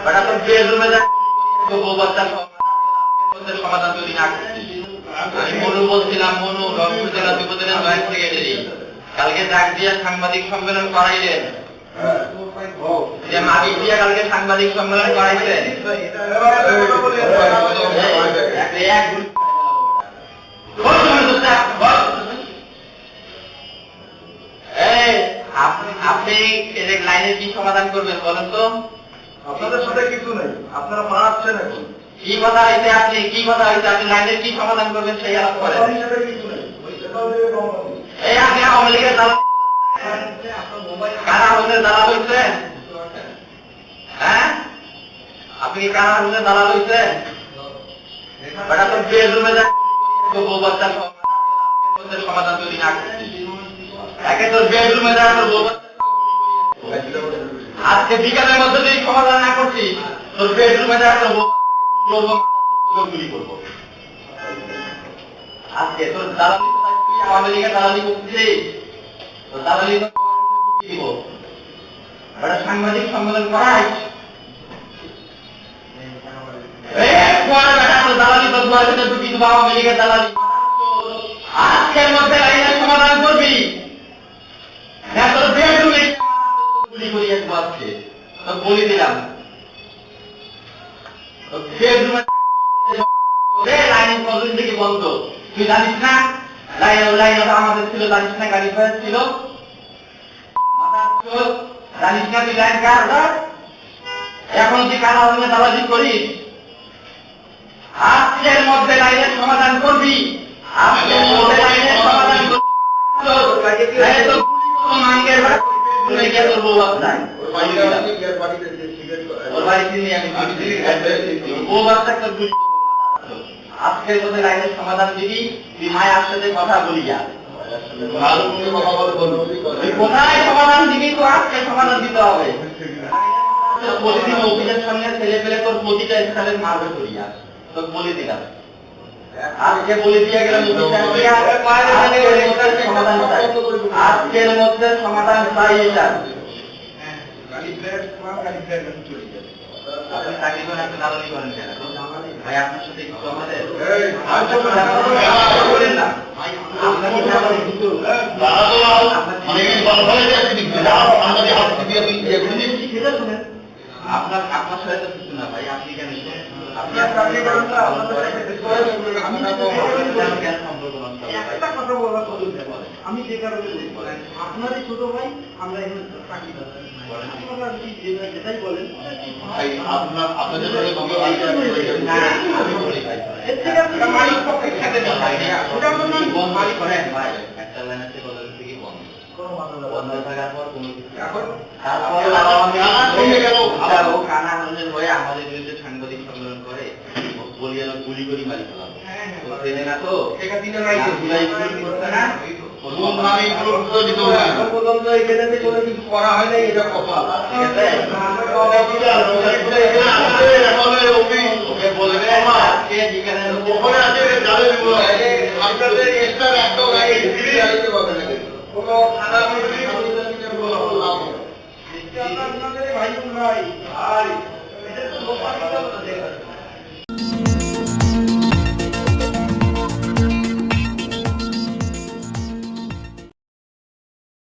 বেটা তো বেডরুমে যা তো বউ বাচ্চা সমাধান তৈরি না করছিস। আমি মনু বলছিলাম, মনু রংপুর জেলা যুবদলের জয়েন্ট সেক্রেটারি, কালকে ডাক দিয়ে সাংবাদিক সম্মেলন করাইলেন, যে মালিক দিয়ে কালকে সাংবাদিক সম্মেলন করাইছেন। আপনি লাইনের কি সমাধান করবেন বলেন তো? আপনাদের সাথে কিছু নেই, আপনারা মারাচ্ছেন এখন। কি কথা হয়েছে? আপনি কি কথা হয়েছে? আপনি লাইনের কি সমাধান করবেন সেই আলাপ করেন। এই আপনি আওয়ামী লীগের দালাল, কারা আগুনের দালাল হয়েছেন? হ্যাঁ, আপনি কি কারা আগুনের দালাল হয়েছেন? বেটা তো বেডরুমে যা বউ বাচ্চা সমাধান তৈরি না করছিস। একে তোর বেডরুমে যা তোর বউ আজকে বিকালের মধ্যে যদি সমাধান না করছিস, তোর বেডরুমে যা তোর গুলি করবো। আজকে তোর দালালি আওয়ামী লীগের দালালি করছিস, তোর দালালি দিব। একটা সাংবাদিক সম্মেলন করাই দালালি তো ঢুকি দেবো আওয়ামী লীগের দালালি। আজকের মধ্যে লাইনের সমাধান করবি, তোর বেডরুমে গুলি করি এক বাচ্চে বলি দিলাম। লাইন কতদিন থেকে বন্ধ তুই জানিস না? লাইন আমাদের ছিল, জানিস না? গাড়ি ফায়ার ছিল, জানিস না? তুই লাইন কার? এখন তুই কারা হলে দালালি করিস। আজকের মধ্যে লাইনের সমাধান করবি, আজকের মধ্যে লাইনের সমাধান করবি। আজকের মধ্যে লাইনের সমাধান দিবি, তুই মায়ের সাথে কথা বলি যা। কোথায় সমাধান দিবি? তো আজকে সমাধান দিতে হবে। প্রতিদিন অফিসের সামনে ছেলে পেলে তোর প্রতিটা স্থানের মারবে করিয়া তোর বলে দিলাম। আজকে বলে দিয়ে গেলাম সমাধান চাই, আজকের মধ্যে সমাধান চাই। এটা আপনি চাকরি করেন, আপনি দালালি করেন কেন ভাই? আপনার সাথে একটু আমাদের বলেন না আপনার আপনার সাথে তো কিছু না ভাই। আপনি কেন আমি যে কারণে আপনারই ছোট ভাই, আমরা এখানে চাকরি যেটাই বলেন আপনাদের মালিক পক্ষের সাথে মালিক করেন ভাই। একটা লাইন আছে কলেজ থেকে বন্ধ বন্ধ থাকার পর কোনো কিছু কানানের হয়ে আমাদের বিরুদ্ধে সাংবাদিক সম্মেলন করে বলি আমরা গুলি করি মারি ফেলাম। না তো করা হয় না, এটা কপাল। ভাই ভাই